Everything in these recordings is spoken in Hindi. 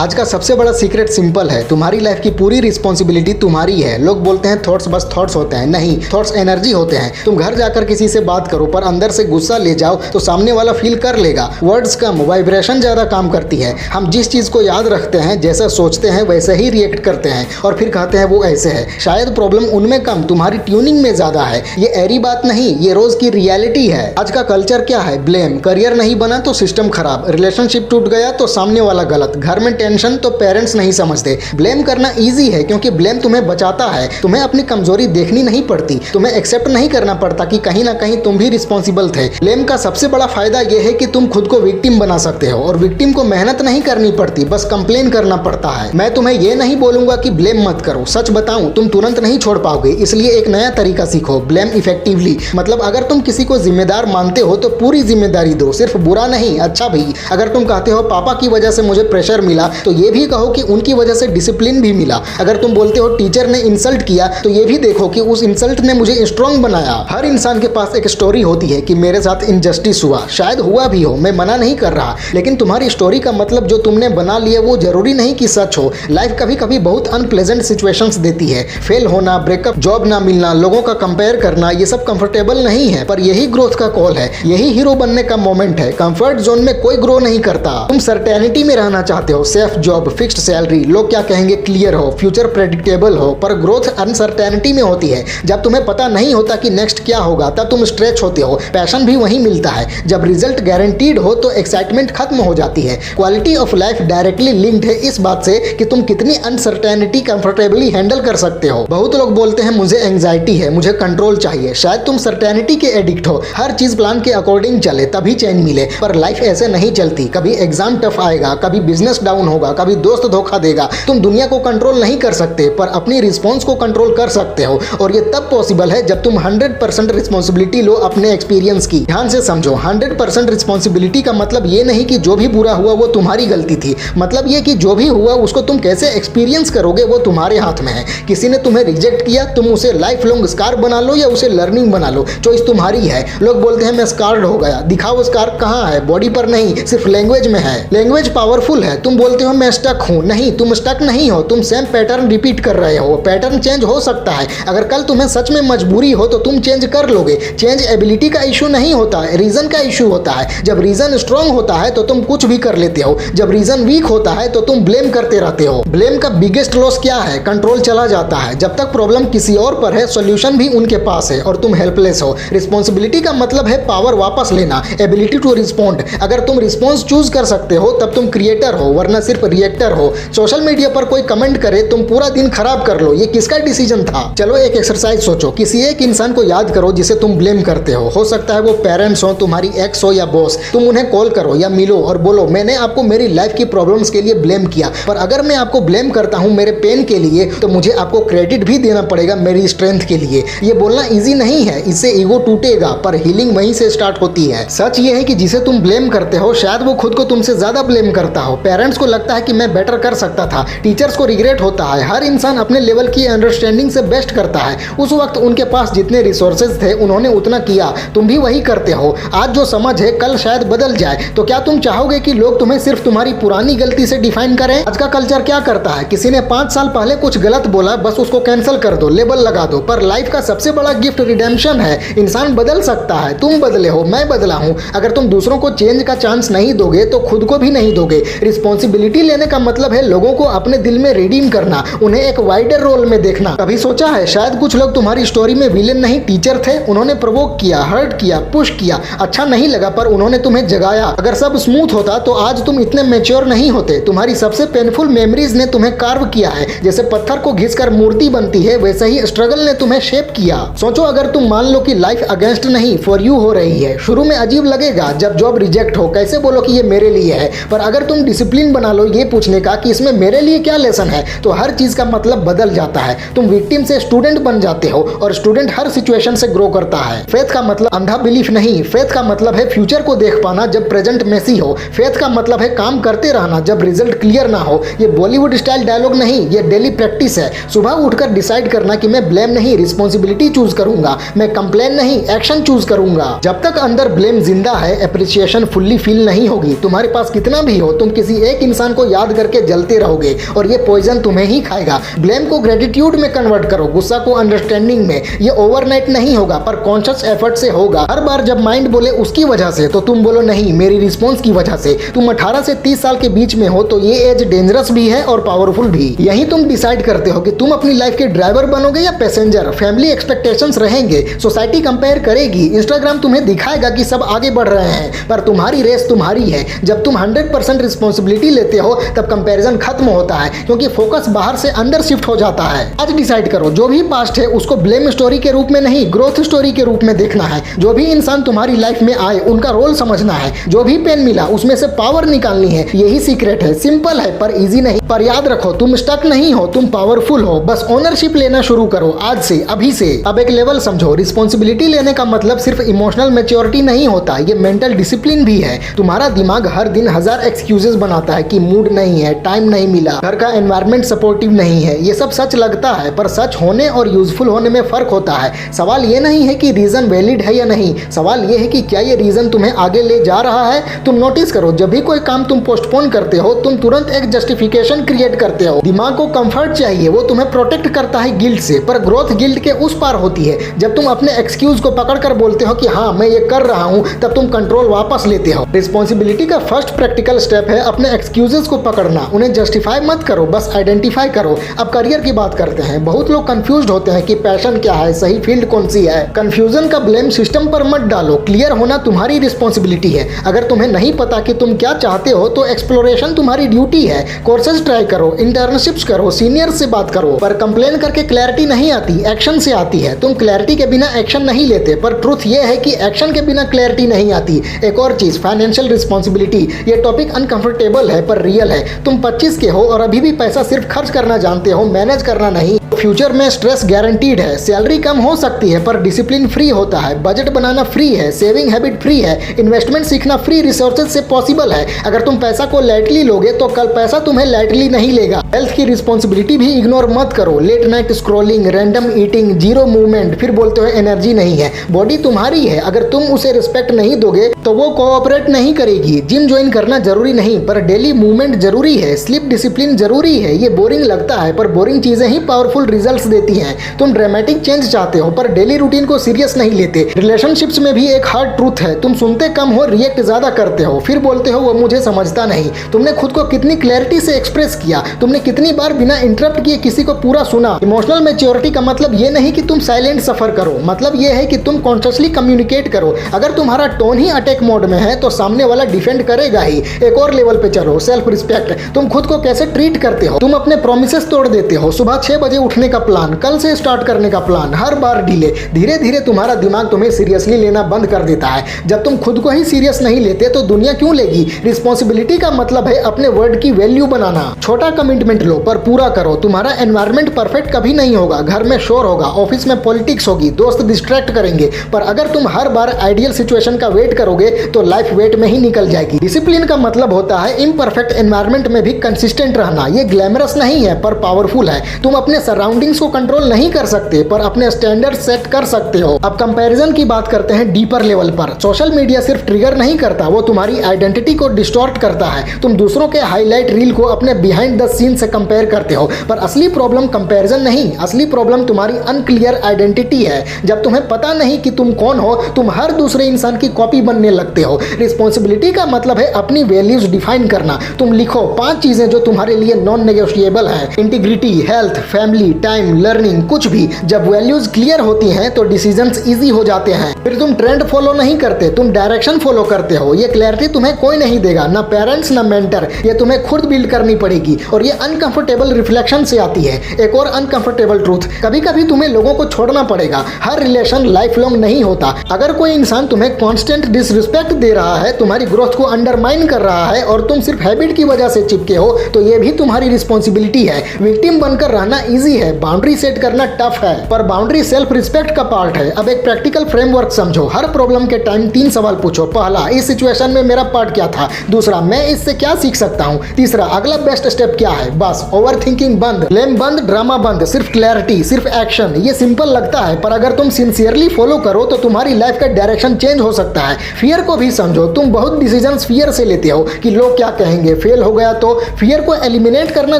आज का सबसे बड़ा सीक्रेट सिंपल है, तुम्हारी लाइफ की पूरी रिस्पॉन्सिबिलिटी तुम्हारी है। लोग बोलते हैं थॉट्स बस थॉट्स होते हैं, नहीं, थॉट्स एनर्जी होते हैं। तुम घर जाकर किसी से बात करो पर अंदर से गुस्सा ले जाओ तो सामने वाला फील कर लेगा। वर्ड्स कम, वाइब्रेशन ज्यादा काम करती है। हम जिस चीज को याद रखते हैं, जैसा सोचते हैं वैसे ही रिएक्ट करते हैं और फिर कहते हैं वो ऐसे है। शायद प्रॉब्लम उनमें कम, तुम्हारी ट्यूनिंग में ज्यादा है। ये एरी बात नहीं, ये रोज की रियलिटी है। आज का कल्चर क्या है? ब्लेम। करियर नहीं बना तो सिस्टम खराब, रिलेशनशिप टूट गया तो सामने वाला गलत, घर में टेंशन तो पेरेंट्स नहीं समझते। ब्लेम करना इजी है क्योंकि ब्लेम तुम्हें बचाता है। तुम्हें अपनी कमजोरी देखनी नहीं पड़ती, तुम्हें एक्सेप्ट नहीं करना पड़ता कि कहीं ना कहीं तुम भी रिस्पॉन्सिबल थे। ब्लेम का सबसे बड़ा फायदा यह है कि तुम खुद को विक्टिम बना सकते हो और विक्टिम को मेहनत नहीं करनी पड़ती, बस कंप्लेन करना पड़ता है। मैं तुम्हें यह नहीं बोलूंगा कि ब्लेम मत करो, सच बताऊं तुम तुरंत नहीं छोड़ पाओगे, इसलिए एक नया तरीका सीखो, ब्लेम इफेक्टिवली। मतलब अगर तुम किसी को जिम्मेदार मानते हो तो पूरी जिम्मेदारी दो, सिर्फ बुरा नहीं, अच्छा भी। अगर तुम कहते हो पापा की वजह से मुझे प्रेशर मिला तो ये भी कहो कि उनकी वजह से डिसिप्लिन भी मिला। अगर तुम बोलते हो टीचर ने इंसल्ट किया तो ये भी देखो कि उस इंसल्ट ने मुझे स्ट्रांग बनाया। हर इंसान के पास एक स्टोरी होती है कि मेरे साथ इनजस्टिस हुआ, शायद हुआ भी हो, मैं मना नहीं कर रहा, लेकिन तुम्हारी स्टोरी का मतलब जो तुमने बना लिया वो जरूरी नहीं कि सच हो। लाइफ कभी कभी बहुत अनप्लेजेंट सिचुएशंस देती है। फेल होना, ब्रेकअप, जॉब ना मिलना, लोगों का कंपेयर करना, ये सब कंफर्टेबल नहीं है, पर यही ग्रोथ का कॉल है, यही हीरो बनने का मोमेंट है। कंफर्ट जोन में कोई ग्रो नहीं करता। तुम सर्टेनिटी में रहना चाहते हो, सेफ जॉब, फिक्स्ड सैलरी, लोग क्या कहेंगे, क्लियर हो, फ्यूचर प्रेडिक्टेबल हो, पर ग्रोथ अनसर्टेनिटी में होती है। जब तुम्हें पता नहीं होता कि नेक्स्ट क्या होगा तब तुम स्ट्रेच होते हो, पैशन भी वहीं मिलता है। जब रिजल्ट गारंटीड हो तो एक्साइटमेंट खत्म हो जाती है। Quality of life directly linked है इस बात से कि तुम कितनी अनसर्टेनिटी कंफर्टेबली हैंडल कर सकते हो। बहुत लोग बोलते हैं मुझे एंग्जाइटी है, मुझे कंट्रोल चाहिए। शायद तुम सर्टेनिटी के एडिक्ट हो, हर चीज प्लान के अकॉर्डिंग चले तभी चैन मिले, पर लाइफ ऐसे नहीं चलती। कभी एग्जाम टफ आएगा, कभी बिजनेस डाउन होगा, कभी दोस्त धोखा देगा। तुम दुनिया को कंट्रोल नहीं कर सकते पर अपनी रिस्पॉन्स को कंट्रोल कर सकते हो, और ये तब पॉसिबल है जब तुम 100% रिस्पॉन्सिबिलिटी लो अपने एक्सपीरियंस की। ध्यान से समझो, 100% रिस्पॉन्सिबिलिटी का मतलब ये नहीं कि जो भी बुरा हुआ वो तुम्हारी गलती थी। मतलब ये कि जो भी हुआ उसको तुम कैसे एक्सपीरियंस करोगे वो तुम्हारे हाथ में है। किसी ने तुम्हें रिजेक्ट किया, तुम उसे लाइफ लॉन्ग स्कार बना लो या उसे लर्निंग बना लो, चॉइस तुम्हारी है। लोग बोलते हैं मैं स्कारड हो गया, दिखाओ स्कार कहाँ है, बॉडी पर नहीं, सिर्फ लैंग्वेज में है। लैंग्वेज पावरफुल है। तुम बोलते हो मैं स्टक हूँ, नहीं, तुम स्टक नहीं हो, तुम सेम पैटर्न रिपीट कर रहे हो। पैटर्न चेंज हो सकता है, अगर कल तुम्हें सच में मजबूरी हो तो तुम चेंज कर लोगे। चेंज एबिलिटी का इशू नहीं होता है, रीजन का इशू होता है। जब रीजन स्ट्रांग होता है तो तुम कुछ भी कर लेते हो, जब रीजन वीक होता है तो तुम ब्लेम करते रहते हो। ब्लेम का बिगेस्ट लॉस क्या है? कंट्रोल चला जाता है। जब तक प्रॉब्लम किसी और पर है, सॉल्यूशन भी उनके पास है और तुम हेल्पलेस हो। रिस्पॉन्सिबिलिटी का मतलब है पावर वापस लेना, एबिलिटी टू रिस्पॉन्ड। अगर तुम रिस्पॉन्स चूज कर सकते हो तब तुम क्रिएटर हो, वरना सिर्फ रिएक्टर हो। सोशल मीडिया पर कोई कमेंट करे, तुम पूरा दिन खराब कर लो, ये किसका डिसीजन था? चलो एक एक्सरसाइज सोचो, किसी एक इंसान को याद करो जिसे तुम ब्लेम करते हो सकता है वो पेरेंट्स हो, तुम्हारी एक्स हो या बॉस। तुम उन्हें कॉल करो या मिलो और बोलो मैंने आपको मेरी लाइफ की प्रॉब्लम्स के लिए ब्लेम किया, पर अगर मैं आपको ब्लेम करता हूं मेरे पेन के लिए तो मुझे आपको क्रेडिट भी देना पड़ेगा मेरी स्ट्रेंथ के लिए। ये बोलना इजी नहीं है, इससे ईगो टूटेगा, पर हीलिंग वहीं से स्टार्ट होती है। सच ये है कि जिसे तुम ब्लेम करते हो शायद वो खुद को तुमसे ज्यादा ब्लेम करता हो। पेरेंट्स को लगता है कि मैं बेटर कर सकता था, टीचर्स को रिग्रेट होता है। हर इंसान अपने लेवल की अंडरस्टैंडिंग से बेस्ट करता है। उस वक्त उनके पास जितने रिसोर्सेज थे उन्होंने उतना किया, तुम भी वही करते हो। आज जो समझ है कल शायद बदल जाए, तो क्या तुम चाहोगे कि लोग तुम्हें सिर्फ तुम्हारी पुरानी गलती से डिफाइन करें? आज का कल्चर क्या करता है, किसी ने 5 साल पहले कुछ गलत बोला, बस उसको कैंसिल कर दो, लेबल लगा दो। पर लाइफ का सबसे बड़ा गिफ्ट रिडेम्पशन है। इंसान बदल सकता है, तुम बदले हो, मैं बदला हूं। अगर तुम दूसरों को चेंज का चांस नहीं दोगे तो खुद को भी नहीं दोगे। रिस्पॉन्सिबिलिटी लेने का मतलब है लोगों को अपने दिल में रिडीम करना, उन्हें एक वाइडर रोल में देखना। कभी सोचा है शायद कुछ लोग तुम्हारी स्टोरी में विलेन नहीं टीचर थे? उन्होंने प्रोवोक किया, हर्ट किया, पुश किया, अच्छा नहीं लगा पर उन्होंने तुम्हें जगाया। अगर सब स्मूथ होता तो आज तुम इतने मैच्योर नहीं होते। तुम्हारी सबसे पेनफुल मेमोरीज ने तुम्हें कार्व किया है। जैसे पत्थर को घिसकर मूर्ति बनती है वैसे ही स्ट्रगल ने तुम्हें शेप किया। सोचो अगर तुम मान लो कि लाइफ अगेंस्ट नहीं फॉर यू हो रही है, शुरू में अजीब लगेगा जब जॉब रिजेक्ट हो, कैसे बोलो कि ये मेरे लिए है, पर अगर तुम डिसिप्लिन बना लो ये पूछने का कि इसमें मेरे लिए क्या लेसन है, तो हर चीज का मतलब बदल जाता है। तुम विक्टिम से स्टूडेंट बन जाते हो और स्टूडेंट हर सिचुएशन से ग्रो करता है। फेथ का मतलब अंधा बिलीफ नहीं, फेथ का मतलब है फ्यूचर को देख पाना जब प्रेजेंट मेसी हो। फेथ का मतलब है काम करते रहना जब रिजल्ट क्लियर ना हो। ये बॉलीवुड स्टाइल डायलॉग नहीं, ये डेली प्रैक्टिस है। सुबह उठकर डिसाइड करना कि मैं ब्लेम नहीं रिस्पॉन्सिबिलिटी चूज करूंगा, मैं कंप्लेन नहीं एक्शन चूज करूंगा। जब तक अंदर ब्लेम जिंदा है, एप्रिसिएशन फुल्ली फील नहीं होगी। तुम्हारे पास कितना भी हो, तुम किसी एक इंसान इंसान को याद करके जलते रहोगे और ये पॉइजन तुम्हें ही खाएगा। ब्लेम को ग्रेटिट्यूड में कन्वर्ट करो, गुस्सा को अंडरस्टैंडिंग में। ये ओवरनाइट नहीं होगा पर कॉन्शियस एफर्ट से होगा। हर बार जब माइंड बोले उसकी वजह से तो तुम बोलो नहीं, मेरी रिस्पॉन्स की वजह से। तुम 18 से 30 साल के बीच में हो तो ये एज डेंजरस भी है और पावरफुल भी। यही तुम डिसाइड करते हो कि तुम अपनी लाइफ के ड्राइवर बनोगे या पैसेंजर। फैमिली एक्सपेक्टेशंस रहेंगे, सोसाइटी कंपेयर करेगी, इंस्टाग्राम तुम्हें दिखाएगा कि सब आगे बढ़ रहे हैं पर तुम्हारी रेस तुम्हारी है। जब तुम 100% रिस्पॉन्सिबिलिटी लेते हो तब कंपैरिजन खत्म होता है क्योंकि फोकस बाहर से अंदर शिफ्ट हो जाता है। आज डिसाइड करो, जो भी पास्ट है उसको ब्लेम स्टोरी के रूप में नहीं, ग्रोथ स्टोरी के रूप में देखना है। जो भी इंसान तुम्हारी लाइफ में आए उनका रोल समझना है। जो भी पेन मिला उसमें से पावर निकालनी है। यही सीक्रेट है। सिंपल है पर इजी नहीं। पर याद रखो, तुम स्टक नहीं हो, तुम पावरफुल हो। बस ओनरशिप लेना शुरू करो आज से, अभी से। अब एक लेवल समझो, रिस्पॉन्सिबिलिटी लेने का मतलब सिर्फ इमोशनल मैच्योरिटी नहीं होता, ये मेंटल डिसिप्लिन भी है। तुम्हारा दिमाग हर दिन 1000 एक्सक्यूजेस बनाता है कि मूड नहीं है, टाइम नहीं मिला, घर का एनवायरनमेंट सपोर्टिव नहीं है। ये सब सच लगता है पर सच होने और यूजफुल होने में फर्क होता है। सवाल ये नहीं है कि रीजन वैलिड है या नहीं, सवाल ये है कि क्या ये रीजन तुम्हें आगे ले जा रहा है। तुम नोटिस करो, जब भी कोई काम तुम पोस्टपोन करते हो तुम तुरंत एक जस्टिफिकेशन क्रिएट करते हो। दिमाग को कंफर्ट चाहिए, वो तुम्हें प्रोटेक्ट करता है गिल्ट से, पर ग्रोथ गिल्ट के उस पार होती है। जब तुम अपने एक्सक्यूज को पकड़ कर बोलते हो कि हाँ मैं ये कर रहा हूँ, तब तुम कंट्रोल वापस लेते हो। रिस्पॉन्सिबिलिटी का फर्स्ट प्रैक्टिकल स्टेप है अपने एक्सक्यूजेस को पकड़ना। उन्हें जस्टिफाई मत करो, बस आइडेंटिफाई करो। अब करियर की बात करते हैं। बहुत लोग कंफ्यूज्ड होते हैं कि पैशन क्या है, सही फील्ड कौन सी है। कंफ्यूजन का ब्लेम सिस्टम पर मत डालो, क्लियर होना तुम्हारी रिस्पॉन्सिबिलिटी है। अगर तुम्हें नहीं पता कि तुम क्या चाहते हो तो एक्सप्लोरेशन तुम्हारी ड्यूटी है। कोर्सेज ट्राई करो, इंटर्नशिप्स करो, सीनियर से बात करो। पर कंप्लेन करके क्लैरिटी नहीं आती, एक्शन से आती है। तुम क्लैरिटी के बिना एक्शन नहीं लेते, पर ट्रुथ ये है कि एक्शन के बिना क्लैरिटी नहीं आती। एक और चीज, फाइनेंशियल रिस्पॉन्सिबिलिटी। ये टॉपिक अनकंफर्टेबल है पर रियल है। तुम 25 के हो और अभी भी पैसा सिर्फ खर्च करना जानते हो, मैनेज करना नहीं। फ्यूचर में स्ट्रेस गारंटीड है। सैलरी कम हो सकती है पर डिसिप्लिन फ्री होता है। बजट बनाना फ्री है, सेविंग हैबिट फ्री है, इन्वेस्टमेंट सीखना फ्री रिसोर्सेज से पॉसिबल है। अगर तुम पैसा को लाइटली लोगे तो कल पैसा तुम्हें लाइटली नहीं लेगा। हेल्थ की रिस्पॉन्सिबिलिटी भी इग्नोर मत करो। Late night scrolling, random eating, zero movement, फिर बोलते हो एनर्जी नहीं है। बॉडी तुम्हारी है, अगर तुम उसे रिस्पेक्ट नहीं दोगे तो वो कोऑपरेट नहीं करेगी। जिम ज्वाइन करना जरूरी नहीं पर डेली मूवमेंट जरूरी है। स्लीप डिसिप्लिन जरूरी है। ये बोरिंग लगता है पर बोरिंग चीजें ही पावरफुल रिजल्ट्स देती हैं। तुम ड्रामेटिक चेंज चाहते हो पर डेली रूटीन को सीरियस नहीं लेते। रिलेशनशिप्स में भी एक हार्ड ट्रूथ है, तुम सुनते कम हो, रिएक्ट ज्यादा करते हो, फिर बोलते हो वो मुझे समझता नहीं। तुमने खुद को कितनी क्लैरिटी से एक्सप्रेस किया, तुमने कितनी बार बिना इंटरप्ट किए किसी को पूरा सुना। इमोशनल मैच्योरिटी का मतलब ये नहीं कि तुम साइलेंट सफर करो, मतलब ये है कि तुम कॉन्शियसली कम्युनिकेट करो। अगर तुम्हारा टोन ही अटैक मोड में है तो सामने वाला डिफेंड करेगा ही। एक और लेवल पे चलो, सेल्फ रिस्पेक्ट। तुम खुद को कैसे ट्रीट करते हो। तुम अपने प्रोमिसेस तोड़ देते हो। सुबह 6 बजे उठने का प्लान, कल से स्टार्ट करने का प्लान, हर बार डिले। धीरे धीरे तुम्हारा दिमाग तुम्हें सीरियसली लेना बंद कर देता है। जब तुम खुद को ही सीरियस नहीं लेते तो दुनिया क्यों लेगी। रिस्पॉन्सिबिलिटी का मतलब है अपने वर्ड की वैल्यू बनाना। छोटा कमिटमेंट लो पर पूरा करो। तुम्हारा एनवायरनमेंट परफेक्ट कभी नहीं होगा। घर में शोर होगा, ऑफिस में पॉलिटिक्स होगी, दोस्त डिस्ट्रैक्ट करेंगे, पर अगर तुम हर बार आइडियल सिचुएशन का वेट करोगे तो लाइफ वेट में ही निकल जाएगी। डिसिप्लिन का मतलब होता है इम्परफेक्ट एनवायरनमेंट में भी कंसिस्टेंट रहना। ये ग्लैमरस नहीं है पर पावरफुल है। तुम अपने सराउंडिंग्स को कंट्रोल नहीं कर सकते पर अपने स्टैंडर्ड सेट कर सकते हो। अब कंपैरिजन की बात करते हैं डीपर लेवल पर। सोशल मीडिया सिर्फ ट्रिगर नहीं करता, वो तुम्हारी आइडेंटिटी को डिस्टॉर्ट करता है। तुम दूसरों के हाईलाइट रील को अपने बिहाइंड द सीन से कंपेयर करते हो, पर असली प्रॉब्लम कंपैरिजन नहीं, असली प्रॉब्लम तुम्हारी अनक्लियर आइडेंटिटी है। जब तुम्हें पता नहीं कि तुम कौन हो, तुम हर दूसरे इंसान की कॉपी बनने लगते हो। रिस्पॉन्सिबिलिटी का मतलब है अपनी वैल्यूज डिफाइन करना। तुम लिखो 5 चीजें जो तुम्हारे लिए नॉन नेगोशिएबल है। Integrity, health, family, time, learning, कुछ भी। जब वैल्यूज क्लियर होती हैं तो डिसीजंस इजी हो जाते हैं। फिर तुम ट्रेंड फॉलो नहीं करते, तुम डायरेक्शन फॉलो करते हो। ये क्लैरिटी तुम्हें कोई नहीं देगा, ना पेरेंट्स ना मेंटर। ये तुम्हें खुद बिल्ड करनी पड़ेगी और ये अनकंफर्टेबल रिफ्लेक्शन से आती है। एक और अनकंफर्टेबल ट्रूथ, कभी कभी तुम्हें लोगों को छोड़ना पड़ेगा। हर रिलेशन लाइफ लॉन्ग नहीं होता। अगर कोई इंसान तुम्हें कांस्टेंट डिसरिस्पेक्ट दे रहा है, तुम्हारी ग्रोथ को अंडरमाइन कर रहा है और तुम सिर्फ हैबिट की वजह से चिपके हो, तो ये भी तुम्हारी रिस्पॉन्सिबिलिटी है। विक्टिम बनकर रहना इजी है है, बाउंड्री सेट करना टफ है, पर बाउंड्री सेल्फ रिस्पेक्ट का पार्ट है। अब एक प्रैक्टिकल फ्रेमवर्क समझो। हर प्रॉब्लम के टाइम 3 सवाल पूछो। पहला, इस सिचुएशन में मेरा पार्ट क्या था? दूसरा, मैं इससे क्या सीख सकता हूँ? तीसरा, अगला बेस्ट स्टेप क्या है? बस ओवर थिंकिंग बंद, ब्लेम बंद, ड्रामा बंद, सिर्फ क्लैरिटी, सिर्फ एक्शन। ये सिंपल लगता है, पर अगर तुम सिंसियरली फॉलो करो तो तुम्हारी लाइफ का डायरेक्शन चेंज हो सकता है। फियर को भी समझो। तुम बहुत डिसीजंस फियर से लेते हो कि लोग क्या कहेंगे, फेल हो गया तो। फियर को एलिमिनेट करना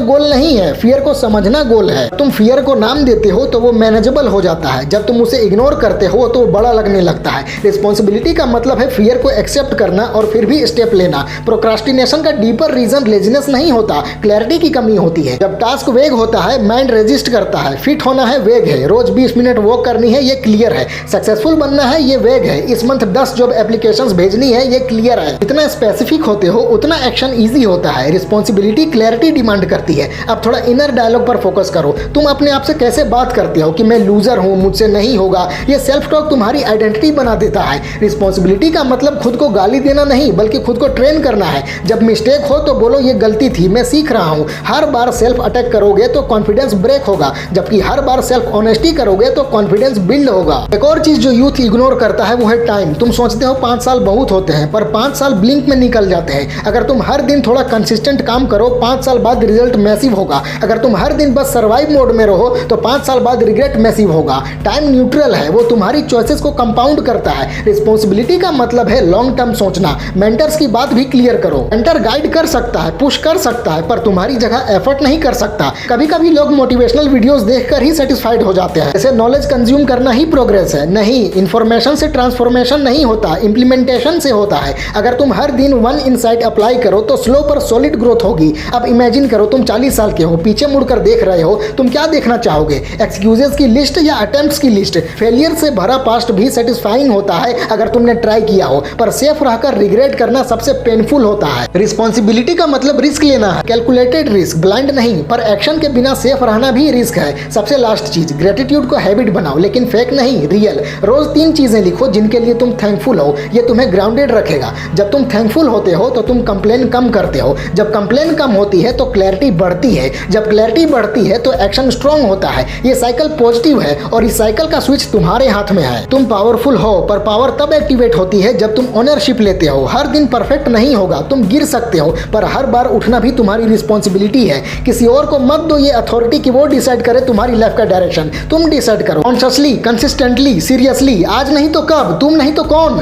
गोल नहीं है, फियर को समझना गोल है। तुम फियर को नाम देते हो तो वो मैनेजेबल हो जाता है, जब तुम उसे इग्नोर करते हो तो वो बड़ा लगने लगता है। रिस्पॉन्सिबिलिटी का मतलब है फियर को एक्सेप्ट करना और फिर भी स्टेप लेना। प्रोक्रास्टिनेशन का डीपर रीजन लेजीनेस नहीं होता, क्लैरिटी की कमी होती है। जब टास्क वेग होता है, माइंड रेजिस्ट करता है। फिट होना है, वेग है। रोज 20 मिनट वॉक करनी है, ये क्लियर है। सक्सेसफुल बनना है, ये वेग है। इस मंथ 10 जॉब एप्लीकेशंस भेजनी है, ये क्लियर है। जितना स्पेसिफिक होते हो उतना एक्शन ईजी होता है। रिस्पॉन्सिबिलिटी क्लैरिटी डिमांड करती है। अब थोड़ा इनर डायलॉग पर फोकस करो। तुम अपने आप से कैसे बात करते हो कि मैं लूजर हूं, मुझसे नहीं होगा। ये सेल्फ टॉक तुम्हारी आइडेंटिटी बना देता है। रिस्पॉन्सिबिलिटी का मतलब खुद को गाली देना नहीं, बल्कि खुद को ट्रेन करना है। जब मिस्टेक हो तो बोलो ये गलती थी, मैं सीख रहा हूं। हर बार सेल्फ अटैक करोगे तो कॉन्फिडेंस ब्रेक होगा, जबकि हर बार सेल्फ ऑनेस्टी करोगे तो कॉन्फिडेंस बिल्ड होगा। एक और चीज जो यूथ इग्नोर करता है वो है टाइम। तुम सोचते हो 5 साल बहुत होते हैं, पर 5 साल ब्लिंक में निकल जाते हैं। अगर तुम हर दिन थोड़ा कंसिस्टेंट काम करो, 5 साल बाद रिजल्ट मैसिव होगा। अगर तुम हर दिन बस सर्वाइव मोड में रहो तो 5 साल बाद रिग्रेट मैसिव होगा। टाइम न्यूट्रल है, वो तुम्हारी चॉइसेस को कंपाउंड करता है। रिस्पॉन्सिबिलिटी का मतलब है लॉन्ग टर्म सोचना। मेंटर्स की बात भी क्लियर करो। मेंटर गाइड कर सकता है, पुश कर सकता है, पर तुम्हारी जगह एफर्ट नहीं कर सकता। कभी कभी लोग मोटिवेशनल वीडियोस देखकर ही सेटिस्फाइड हो जाते हैं, जैसे नॉलेज कंज्यूम करना ही प्रोग्रेस है। नहीं, इंफॉर्मेशन से ट्रांसफॉर्मेशन नहीं होता, इंप्लीमेंटेशन से होता है। अगर तुम हर दिन 1 इनसाइट अप्लाई करो तो स्लो पर सॉलिड ग्रोथ होगी। अब इमेजिन करो तुम 40 साल के हो, पीछे मुड़कर देख रहे हो, तुम क्या देखना चाहोगे? एक्सक्यूजेस की लिस्ट या अटेम्प्ट्स की लिस्ट? फेलियर से भरा पास्ट भी सेटिस्फाइंग होता है अगर तुमने ट्राई किया हो, पर सेफ रहकर रिग्रेट करना सबसे पेनफुल होता है। रिस्पॉन्सिबिलिटी का मतलब रिस्क लेना है, कैलकुलेटेड रिस्क, ब्लाइंड नहीं। पर एक्शन के बिना सेफ रहना भी रिस्क है। सबसे लास्ट चीज, ग्रेटिट्यूड को हैबिट बनाओ, लेकिन फेक नहीं, रियल। रोज 3 चीजें लिखो जिनके लिए तुम थैंकफुल हो, ये तुम्हें ग्राउंडेड रखेगा। जब तुम थैंकफुल होते हो तो तुम कंप्लेन कम करते हो। जब कंप्लेन कम होती है तो क्लैरिटी बढ़ती है। जब क्लैरिटी बढ़ती है तो एक्शन स्ट्रांग होता है। ये साइकिल पॉजिटिव है और इस साइकिल का स्विच तुम्हारे हाथ में है। तुम पावरफुल हो, पर पावर तब एक्टिवेट होती है जब तुम ओनरशिप लेते हो। हर दिन परफेक्ट नहीं होगा, तुम गिर सकते हो, पर हर बार उठना भी तुम्हारी रिस्पॉन्सिबिलिटी है। किसी और को मत दो ये अथॉरिटी कि वो डिसाइड करे तुम्हारी लाइफ का डायरेक्शन। तुम डिसाइड करो, कॉन्शियसली, कंसिस्टेंटली, सीरियसली। आज नहीं तो कब, तुम नहीं तो कौन।